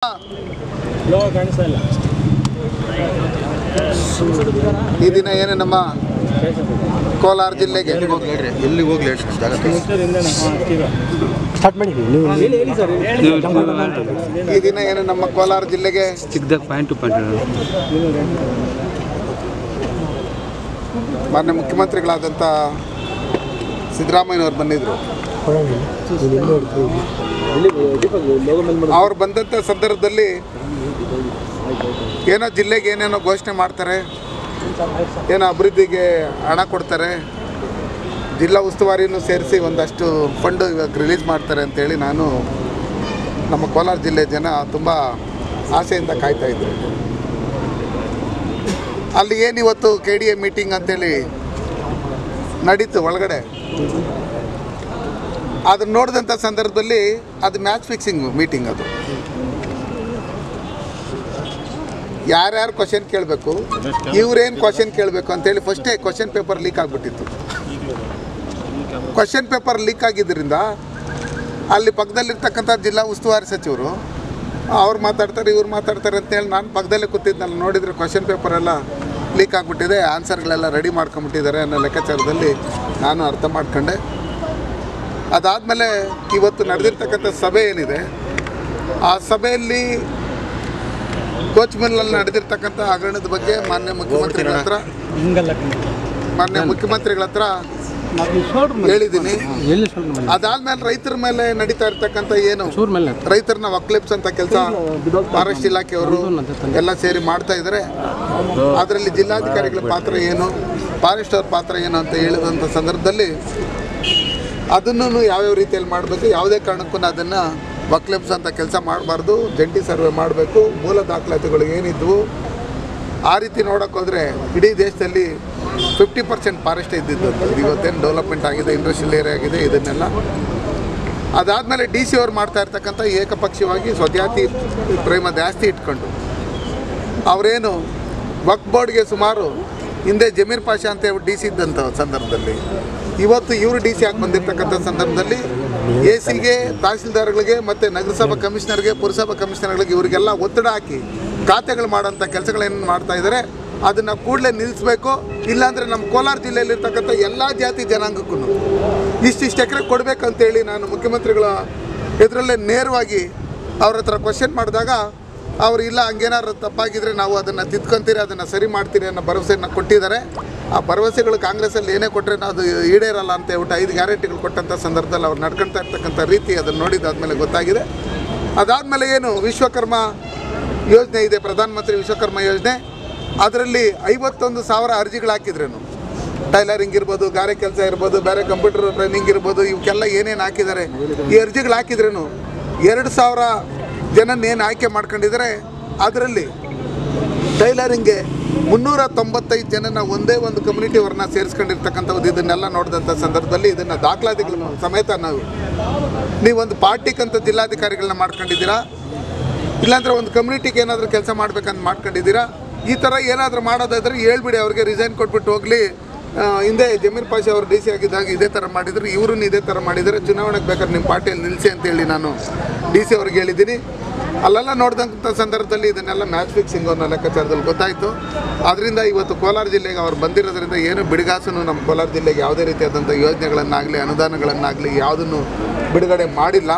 ಈ ದಿನ ಏನು ನಮ್ಮ ಕೋಲಾರ ಜಿಲ್ಲೆಗೆ ಈ ದಿನ ಏನು ನಮ್ಮ ಕೋಲಾರ ಜಿಲ್ಲೆಗೆ ಮಾನ್ಯ ಮುಖ್ಯಮಂತ್ರಿಗಳಾದಂಥ ಸಿದ್ದರಾಮಯ್ಯನವರು ಬಂದಿದ್ದರು. ಅವ್ರು ಬಂದಂಥ ಸಂದರ್ಭದಲ್ಲಿ ಏನೋ ಜಿಲ್ಲೆಗೆ ಏನೇನೋ ಘೋಷಣೆ ಮಾಡ್ತಾರೆ, ಏನೋ ಅಭಿವೃದ್ಧಿಗೆ ಹಣ ಕೊಡ್ತಾರೆ, ಜಿಲ್ಲಾ ಉಸ್ತುವಾರಿನೂ ಸೇರಿಸಿ ಒಂದಷ್ಟು ಫಂಡು ಇವಾಗ ರಿಲೀಸ್ ಮಾಡ್ತಾರೆ ಅಂತೇಳಿ ನಾನು ನಮ್ಮ ಕೋಲಾರ ಜಿಲ್ಲೆ ಜನ ತುಂಬ ಆಸೆಯಿಂದ ಕಾಯ್ತಾಯಿದ್ರು. ಅಲ್ಲಿ ಏನಿವತ್ತು KDA ಮೀಟಿಂಗ್ ಅಂತೇಳಿ ನಡೀತು ಒಳಗಡೆ, ಅದನ್ನು ನೋಡಿದಂಥ ಸಂದರ್ಭದಲ್ಲಿ ಅದು ಮ್ಯಾಚ್ ಫಿಕ್ಸಿಂಗ್ ಮೀಟಿಂಗ್. ಅದು ಯಾರ್ಯಾರು ಕ್ವಶನ್ ಕೇಳಬೇಕು, ಇವ್ರೇನು ಕ್ವಶನ್ ಕೇಳಬೇಕು ಅಂತೇಳಿ ಫಸ್ಟೇ ಕ್ವಶನ್ ಪೇಪರ್ ಲೀಕ್ ಆಗಿಬಿಟ್ಟಿತ್ತು. ಕ್ವಶನ್ ಪೇಪರ್ ಲೀಕ್ ಆಗಿದ್ದರಿಂದ ಅಲ್ಲಿ ಪಕ್ಕದಲ್ಲಿರ್ತಕ್ಕಂಥ ಜಿಲ್ಲಾ ಉಸ್ತುವಾರಿ ಸಚಿವರು ಅವ್ರು ಮಾತಾಡ್ತಾರೆ, ಇವ್ರು ಮಾತಾಡ್ತಾರೆ ಅಂತೇಳಿ ನಾನು ಪಕ್ಕದಲ್ಲೇ ಕೂತಿದ್ನಲ್ಲ, ನೋಡಿದರೆ ಕ್ವಶನ್ ಪೇಪರೆಲ್ಲ ಲೀಕ್ ಆಗಿಬಿಟ್ಟಿದೆ, ಆನ್ಸರ್ಗಳೆಲ್ಲ ರೆಡಿ ಮಾಡ್ಕೊಂಬಿಟ್ಟಿದ್ದಾರೆ ಅನ್ನೋ ಲೆಕ್ಕಾಚಾರದಲ್ಲಿ ನಾನು ಅರ್ಥ ಮಾಡ್ಕೊಂಡೆ. ಅದಾದಮೇಲೆ ಇವತ್ತು ನಡೆದಿರ್ತಕ್ಕಂಥ ಸಭೆ ಏನಿದೆ, ಆ ಸಭೆಯಲ್ಲಿ ಕೋಚ್ ಮಿಲ್ನಲ್ಲಿ ನಡೆದಿರ್ತಕ್ಕಂಥ ಹಗರಣದ ಬಗ್ಗೆ ಮಾನ್ಯ ಮುಖ್ಯಮಂತ್ರಿಗಳ ಹತ್ರ ಹೇಳಿದ್ದೀನಿ. ಅದಾದ್ಮೇಲೆ ರೈತರ ಮೇಲೆ ನಡೀತಾ ಇರ್ತಕ್ಕಂಥ ಏನು ರೈತರನ್ನ ಒಕ್ಲಿಪ್ಸ್ ಅಂತ ಕೆಲಸ ಫಾರೆಸ್ಟ್ ಇಲಾಖೆಯವರು ಎಲ್ಲ ಸೇರಿ ಮಾಡ್ತಾ ಇದ್ದಾರೆ. ಅದರಲ್ಲಿ ಜಿಲ್ಲಾಧಿಕಾರಿಗಳ ಪಾತ್ರ ಏನು, ಫಾರೆಸ್ಟ್ ಅವ್ರ ಪಾತ್ರ ಏನು ಅಂತ ಹೇಳಿದಂಥ ಸಂದರ್ಭದಲ್ಲಿ ಅದನ್ನು ಯಾವ್ಯಾವ ರೀತಿಯಲ್ಲಿ ಮಾಡಬೇಕು, ಯಾವುದೇ ಕಾರಣಕ್ಕೂ ಅದನ್ನು ವಕ್ಲೆಬ್ಸ್ ಅಂತ ಕೆಲಸ ಮಾಡಬಾರ್ದು, ಜಂಟಿ ಸರ್ವೆ ಮಾಡಬೇಕು, ಮೂಲ ದಾಖಲಾತಿಗಳು ಏನಿದ್ವು ಆ ರೀತಿ ನೋಡೋಕೆ ಹೋದರೆ ಇಡೀ ದೇಶದಲ್ಲಿ 50% ಫಾರೆಸ್ಟ್ ಇದ್ದಿದ್ದು. ಇವತ್ತೇನು ಡೆವಲಪ್ಮೆಂಟ್ ಆಗಿದೆ, ಇಂಡಸ್ಟ್ರಿಯಲ್ ಏರಿಯಾ ಆಗಿದೆ, ಇದನ್ನೆಲ್ಲ. ಅದಾದಮೇಲೆ DC ಅವ್ರು ಮಾಡ್ತಾ ಇರ್ತಕ್ಕಂಥ ಏಕಪಕ್ಷೀಯವಾಗಿ ಸ್ವಜಾತಿ ಪ್ರೇಮ ಜಾಸ್ತಿ ಇಟ್ಕೊಂಡು ಅವರೇನು ವಕ್ಫ್ ಬೋರ್ಡ್ಗೆ ಸುಮಾರು ಹಿಂದೆ ಜಮೀರ್ ಪಾಷಾ ಅಂತ DC ಇದ್ದಂಥ ಸಂದರ್ಭದಲ್ಲಿ ಇವತ್ತು ಇವರು DC ಆಗಿ ಬಂದಿರತಕ್ಕಂಥ ಸಂದರ್ಭದಲ್ಲಿ AC ಗೆ, ತಹಸೀಲ್ದಾರ್ಗಳಿಗೆ ಮತ್ತು ನಗರಸಭಾ ಕಮಿಷನರ್ಗೆ, ಪುರಸಭಾ ಕಮಿಷನರ್ಗಳಿಗೆ ಇವರಿಗೆಲ್ಲ ಒತ್ತಡ ಹಾಕಿ ಖಾತೆಗಳು ಮಾಡೋಂಥ ಕೆಲಸಗಳೇನು ಮಾಡ್ತಾ ಇದ್ದಾರೆ, ಅದನ್ನು ಕೂಡಲೇ ನಿಲ್ಲಿಸಬೇಕು. ಇಲ್ಲಾಂದರೆ ನಮ್ಮ ಕೋಲಾರ ಜಿಲ್ಲೆಯಲ್ಲಿರ್ತಕ್ಕಂಥ ಎಲ್ಲ ಜಾತಿ ಜನಾಂಗಕ್ಕೂ ಇಷ್ಟಿಷ್ಟು ಎಕರೆ ಕೊಡಬೇಕಂತೇಳಿ ನಾನು ಮುಖ್ಯಮಂತ್ರಿಗಳ ಎದುರಲ್ಲೇ ನೇರವಾಗಿ ಅವ್ರ ಹತ್ರ ಕ್ವಶನ್ ಮಾಡಿದಾಗ ಅವರು ಇಲ್ಲ, ಹಂಗೇನಾದ್ರು ತಪ್ಪಾಗಿದ್ದರೆ ನಾವು ಅದನ್ನು ತಿದ್ಕೊಂತೀರಿ, ಅದನ್ನು ಸರಿ ಮಾಡ್ತೀರಿ ಅನ್ನೋ ಭರವಸೆಯನ್ನು ಕೊಟ್ಟಿದ್ದಾರೆ. ಆ ಭರವಸೆಗಳು ಕಾಂಗ್ರೆಸ್ಸಲ್ಲಿ ಏನೇ ಕೊಟ್ಟರೆ ಅದು ಈಡೇರಲ್ಲ ಅಂತ ಹೇಳ್ಬಿಟ್ಟು 5 ಗ್ಯಾರಂಟಿಗಳು ಕೊಟ್ಟಂಥ ಸಂದರ್ಭದಲ್ಲಿ ಅವ್ರು ನಡ್ಕೊಳ್ತಾ ಇರ್ತಕ್ಕಂಥ ರೀತಿ ಅದನ್ನು ನೋಡಿದಾದ್ಮೇಲೆ ಗೊತ್ತಾಗಿದೆ. ಅದಾದಮೇಲೆ ಏನು ವಿಶ್ವಕರ್ಮ ಯೋಜನೆ ಇದೆ, ಪ್ರಧಾನಮಂತ್ರಿ ವಿಶ್ವಕರ್ಮ ಯೋಜನೆ, ಅದರಲ್ಲಿ 51,000 ಅರ್ಜಿಗಳು ಹಾಕಿದ್ರೇನು, ಟೈಲರಿಂಗ್ ಇರ್ಬೋದು, ಗಾರೆ ಕೆಲಸ ಇರ್ಬೋದು, ಬೇರೆ ಕಂಪ್ಯೂಟರ್ ಟ್ರೈನಿಂಗ್ ಇರ್ಬೋದು, ಇವಕ್ಕೆಲ್ಲ ಏನೇನು ಹಾಕಿದ್ದಾರೆ, ಈ ಅರ್ಜಿಗಳು ಹಾಕಿದ್ರೇನು 2,000 ಜನನ್ನೇನು ಆಯ್ಕೆ ಮಾಡ್ಕೊಂಡಿದ್ದಾರೆ. ಅದರಲ್ಲಿ ಟೈಲರಿಂಗ್ಗೆ 395 ಜನನ ಒಂದೇ ಒಂದು ಕಮ್ಯುನಿಟಿಯವ್ರನ್ನ ಸೇರಿಸ್ಕೊಂಡಿರ್ತಕ್ಕಂಥದ್ದು. ಇದನ್ನೆಲ್ಲ ನೋಡಿದಂಥ ಸಂದರ್ಭದಲ್ಲಿ ಇದನ್ನು ದಾಖಲಾತಿಗಳ ಸಮೇತ ನೀವೊಂದು ಪಾರ್ಟಿಗಂತ ಜಿಲ್ಲಾಧಿಕಾರಿಗಳನ್ನ ಮಾಡ್ಕೊಂಡಿದ್ದೀರಾ, ಇಲ್ಲಾಂದರೆ ಒಂದು ಕಮ್ಯುನಿಟಿಗೆ ಏನಾದರೂ ಕೆಲಸ ಮಾಡ್ಬೇಕಂತ ಮಾಡ್ಕೊಂಡಿದ್ದೀರಾ. ಈ ಥರ ಏನಾದರೂ ಮಾಡೋದಾದರೆ ಹೇಳ್ಬಿಡಿ, ಅವ್ರಿಗೆ ರಿಸೈನ್ ಕೊಟ್ಬಿಟ್ಟು ಹೋಗಲಿ. ಹಿಂದೆ ಜಮೀರ್ ಪಾಷಾ ಅವರು DC ಆಗಿದ್ದಾಗ ಇದೇ ಥರ ಮಾಡಿದ್ರು, ಇವ್ರನ್ನ ಇದೇ ಥರ ಮಾಡಿದರೆ, ಚುನಾವಣೆಗೆ ಬೇಕಾದ್ರೆ ನಿಮ್ಮ ಪಾರ್ಟಿಯಲ್ಲಿ ನಿಲ್ಲಿಸಿ ಅಂತೇಳಿ ನಾನು DC ಅವ್ರಿಗೆ ಹೇಳಿದ್ದೀನಿ. ಅಲ್ಲೆಲ್ಲ ನೋಡಿದಂಥ ಸಂದರ್ಭದಲ್ಲಿ ಇದನ್ನೆಲ್ಲ ಮ್ಯಾಚ್ ಫಿಕ್ಸಿಂಗ್ ಅನ್ನೋ ಲೆಕ್ಕಾಚಾರದಲ್ಲಿ ಗೊತ್ತಾಯಿತು. ಅದರಿಂದ ಇವತ್ತು ಕೋಲಾರ ಜಿಲ್ಲೆಗೆ ಅವ್ರು ಬಂದಿರೋದ್ರಿಂದ ಏನು ಬಿಡುಗಾಸು ನಮ್ಮ ಕೋಲಾರ ಜಿಲ್ಲೆಗೆ ಯಾವುದೇ ರೀತಿಯಾದಂಥ ಯೋಜನೆಗಳನ್ನಾಗಲಿ ಅನುದಾನಗಳನ್ನಾಗಲಿ ಯಾವುದನ್ನು ಬಿಡುಗಡೆ ಮಾಡಿಲ್ಲ.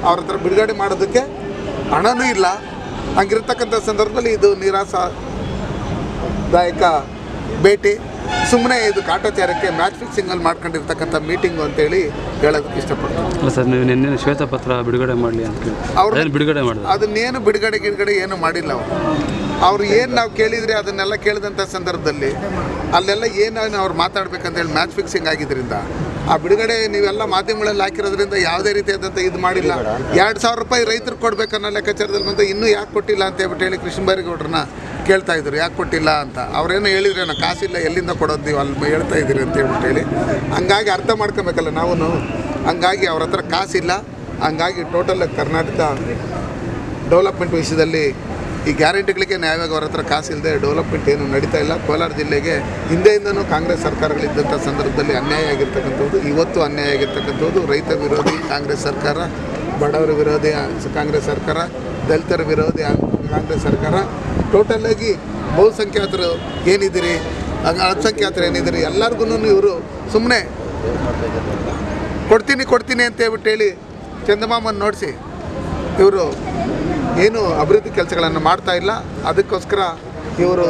ಅವ್ರ ಹತ್ರ ಬಿಡುಗಡೆ ಮಾಡೋದಕ್ಕೆ ಹಣನೂ ಇಲ್ಲ. ಹಂಗಿರ್ತಕ್ಕಂಥ ಸಂದರ್ಭದಲ್ಲಿ ಇದು ನಿರಾಶಾದಾಯಕ ಭೇಟಿ, ಸುಮ್ಮನೆ ಇದು ಕಾಟಾಚಾರಕ್ಕೆ ಮ್ಯಾಚ್ ಫಿಕ್ಸಿಂಗಲ್ಲಿ ಮಾಡ್ಕೊಂಡಿರ್ತಕ್ಕಂಥ ಮೀಟಿಂಗು ಅಂತೇಳಿ ಹೇಳೋದಕ್ಕೆ ಇಷ್ಟಪಡ್ತೀನಿ. ಅಲ್ಲ ಸರ್, ನೀವು ನಿನ್ನೆ ಶ್ವೇತಪತ್ರ ಬಿಡುಗಡೆ ಮಾಡಲಿ ಅಂತ ಅವ್ರು ಬಿಡುಗಡೆ ಮಾಡಿದ್ರು, ಅದನ್ನೇನು ಬಿಡುಗಡೆ ಏನು ಮಾಡಿಲ್ಲ. ಅವರು ಏನು ನಾವು ಕೇಳಿದರೆ ಅದನ್ನೆಲ್ಲ ಕೇಳಿದಂಥ ಸಂದರ್ಭದಲ್ಲಿ ಅಲ್ಲೆಲ್ಲ ಏನು ಅವ್ರು ಮಾತಾಡ್ಬೇಕಂತೇಳಿ ಮ್ಯಾಚ್ ಫಿಕ್ಸಿಂಗ್ ಆಗಿದ್ದರಿಂದ ಆ ಬಿಡುಗಡೆ ನೀವೆಲ್ಲ ಮಾಧ್ಯಮಗಳಲ್ಲಿ ಹಾಕಿರೋದ್ರಿಂದ ಯಾವುದೇ ರೀತಿಯಾದಂಥ ಇದು ಮಾಡಿಲ್ಲ. 2,000 ರೂಪಾಯಿ ರೈತರು ಕೊಡಬೇಕನ್ನೋ ಲೆಕ್ಕಾಚಾರದಲ್ಲಿ ಬಂದು ಇನ್ನೂ ಯಾಕೆ ಕೊಟ್ಟಿಲ್ಲ ಅಂತ ಹೇಳ್ಬಿಟ್ಟು ಹೇಳಿ ಕೃಷ್ಣ ಬೈರೇಗೌಡರನ್ನ ಕೇಳ್ತಾಯಿದ್ರು, ಯಾಕೆ ಕೊಟ್ಟಿಲ್ಲ ಅಂತ. ಅವರೇನೋ ಹೇಳಿದ್ರೆ ನಾನು ಕಾಸಿಲ್ಲ, ಎಲ್ಲಿಂದ ಕೊಡೋದು ನೀವು ಅಲ್ಲಿ ಹೇಳ್ತಾ ಇದ್ದೀರಿ ಅಂತ ಹೇಳ್ಬಿಟ್ಟು ಹೇಳಿ. ಹಂಗಾಗಿ ಅರ್ಥ ಮಾಡ್ಕೊಬೇಕಲ್ಲ ನಾವು. ಹಂಗಾಗಿ ಅವ್ರ ಹತ್ರ ಕಾಸಿಲ್ಲ. ಹಂಗಾಗಿ ಟೋಟಲ್ ಕರ್ನಾಟಕ ಡೆವಲಪ್ಮೆಂಟ್ ವಿಷಯದಲ್ಲಿ ಈ ಗ್ಯಾರಂಟಿಗಳಿಗೆ ನ್ಯಾಯವಾಗಿ ಅವ್ರ ಹತ್ರ ಕಾಸಿಲ್ಲದೆ ಡೆವಲಪ್ಮೆಂಟ್ ಏನು ನಡೀತಾ ಇಲ್ಲ. ಕೋಲಾರ ಜಿಲ್ಲೆಗೆ ಹಿಂದೆಯಿಂದನೂ ಕಾಂಗ್ರೆಸ್ ಸರ್ಕಾರಗಳಿದ್ದಂಥ ಸಂದರ್ಭದಲ್ಲಿ ಅನ್ಯಾಯ ಆಗಿರ್ತಕ್ಕಂಥದ್ದು, ಇವತ್ತು ಅನ್ಯಾಯ ಆಗಿರ್ತಕ್ಕಂಥದ್ದು. ರೈತ ವಿರೋಧಿ ಕಾಂಗ್ರೆಸ್ ಸರ್ಕಾರ, ಬಡವರ ವಿರೋಧಿ ಕಾಂಗ್ರೆಸ್ ಸರ್ಕಾರ, ದಲಿತರ ವಿರೋಧಿ ಕಾಂಗ್ರೆಸ್ ಸರ್ಕಾರ. ಟೋಟಲಾಗಿ ಬಹುಸಂಖ್ಯಾತರು ಏನಿದ್ದೀರಿ, ಅಲ್ಪಸಂಖ್ಯಾತರು ಏನಿದ್ದೀರಿ, ಎಲ್ಲರಿಗೂ ಇವರು ಸುಮ್ಮನೆ ಕೊಡ್ತೀನಿ ಅಂತ ಹೇಳ್ಬಿಟ್ಟು ಹೇಳಿ ಚಂದಮಾಮನ ನೋಡಿಸಿ ಇವರು ಏನು ಅಭಿವೃದ್ಧಿ ಕೆಲಸಗಳನ್ನು ಮಾಡ್ತಾ ಇಲ್ಲ. ಅದಕ್ಕೋಸ್ಕರ ಇವರು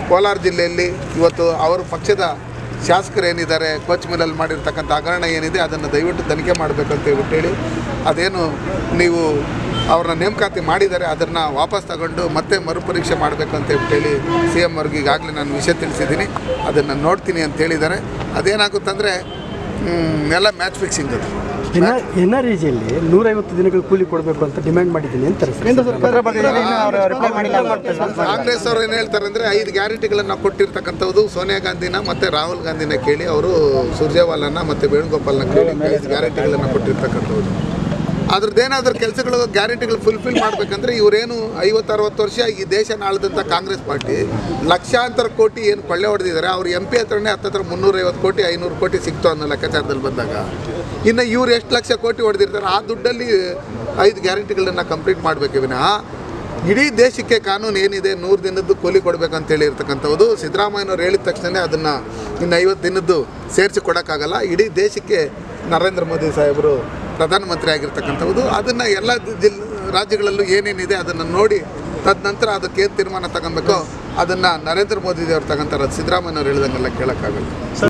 ಕೋಲಾರ ಜಿಲ್ಲೆಯಲ್ಲಿ ಇವತ್ತು ಅವರ ಪಕ್ಷದ ಶಾಸಕರು ಏನಿದ್ದಾರೆ ಕೋಚ್ ಮಿಲ್ಲಲ್ಲಿ ಮಾಡಿರ್ತಕ್ಕಂಥ ಹಗರಣ ಏನಿದೆ ಅದನ್ನು ದಯವಿಟ್ಟು ತನಿಖೆ ಮಾಡಬೇಕಂತ ಹೇಳ್ಬಿಟ್ಟು ಹೇಳಿ, ಅದೇನು ನೀವು ಅವ್ರನ್ನ ನೇಮಕಾತಿ ಮಾಡಿದ್ದಾರೆ ಅದನ್ನು ವಾಪಸ್ ತಗೊಂಡು ಮತ್ತೆ ಮರುಪರೀಕ್ಷೆ ಮಾಡಬೇಕಂತ ಹೇಳ್ಬಿಟ್ಟು ಸಿ ಎಮ್ ಅವ್ರಿಗೆ ಈಗಾಗಲೇ ನಾನು ವಿಷಯ ತಿಳಿಸಿದ್ದೀನಿ. ಅದನ್ನು ನೋಡ್ತೀನಿ ಅಂತ ಹೇಳಿದ್ದಾರೆ. ಅದೇನಾಗುತ್ತಂದರೆ ಎಲ್ಲ ಮ್ಯಾಚ್ ಫಿಕ್ಸಿಂಗ್ ಅದು. NREGಯಲ್ಲಿ 150 ದಿನಗಳು ಕೂಲಿ ಕೊಡಬೇಕು ಅಂತ ಡಿಮ್ಯಾಂಡ್ ಮಾಡಿದ್ದೀನಿ ಅಂತಾರೆ. ಕಾಂಗ್ರೆಸ್ ಅವರು ಏನು ಹೇಳ್ತಾರೆ ಅಂದರೆ 5 ಗ್ಯಾರಂಟಿಗಳನ್ನು ಕೊಟ್ಟಿರ್ತಕ್ಕಂಥದ್ದು ಸೋನಿಯಾ ಗಾಂಧಿನ ಮತ್ತು ರಾಹುಲ್ ಗಾಂಧಿನ ಕೇಳಿ, ಅವರು ಸುರ್ಜೇವಾಲನ ಮತ್ತು ವೇಣುಗೋಪಾಲ್ನ ಕೇಳಿ 5 ಗ್ಯಾರಂಟಿಗಳನ್ನು ಕೊಟ್ಟಿರ್ತಕ್ಕಂಥದ್ದು. ಅದ್ರದ್ದೇನಾದ್ರೂ ಕೆಲಸಗಳು ಗ್ಯಾರಂಟಿಗಳು ಫುಲ್ಫಿಲ್ ಮಾಡಬೇಕಂದ್ರೆ ಇವರೇನು 50-60 ವರ್ಷ ಈ ದೇಶ ಆಳಿದಂಥ ಕಾಂಗ್ರೆಸ್ ಪಾರ್ಟಿ ಲಕ್ಷಾಂತರ ಕೋಟಿ ಏನು ಕೊಳ್ಳೆ ಹೊಡೆದಿದ್ದಾರೆ. ಅವ್ರು MP ಹತ್ರನೇ ಹತ್ತಿರ 350 ಕೋಟಿ 500 ಕೋಟಿ ಸಿಕ್ತು ಅನ್ನೋ ಲೆಕ್ಕಾಚಾರದಲ್ಲಿ ಬಂದಾಗ ಇನ್ನು ಇವ್ರು ಎಷ್ಟು ಲಕ್ಷ ಕೋಟಿ ಹೊಡೆದಿರ್ತಾರೆ, ಆ ದುಡ್ಡಲ್ಲಿ 5 ಗ್ಯಾರಂಟಿಗಳನ್ನು ಕಂಪ್ಲೀಟ್ ಮಾಡಬೇಕೆ ವಿನಃ ಇಡೀ ದೇಶಕ್ಕೆ ಕಾನೂನು ಏನಿದೆ 100 ದಿನದ್ದು ಕೂಲಿ ಕೊಡಬೇಕಂತ ಹೇಳಿರ್ತಕ್ಕಂಥದ್ದು ಸಿದ್ದರಾಮಯ್ಯನವ್ರು ಹೇಳಿದ ತಕ್ಷಣ ಅದನ್ನು ಇನ್ನು 50 ದಿನದ್ದು ಸೇರಿಸಿ ಕೊಡೋಕ್ಕಾಗಲ್ಲ. ಇಡೀ ದೇಶಕ್ಕೆ ನರೇಂದ್ರ ಮೋದಿ ಸಾಹೇಬರು ಪ್ರಧಾನಮಂತ್ರಿ ಆಗಿರ್ತಕ್ಕಂಥದ್ದು. ಅದನ್ನು ಎಲ್ಲ ರಾಜ್ಯಗಳಲ್ಲೂ ಏನೇನಿದೆ ಅದನ್ನು ನೋಡಿ ತದನಂತರ ಅದಕ್ಕೆ ಏನು ತೀರ್ಮಾನ ತಗೊಬೇಕೋ ಅದನ್ನು ನರೇಂದ್ರ ಮೋದಿಯವ್ರು ತಗೊಂತಾರೆ. ಸಿದ್ದರಾಮಯ್ಯನವ್ರು ಹೇಳಿದಂಗೆಲ್ಲ ಕೇಳೋಕ್ಕಾಗಲ್ಲ.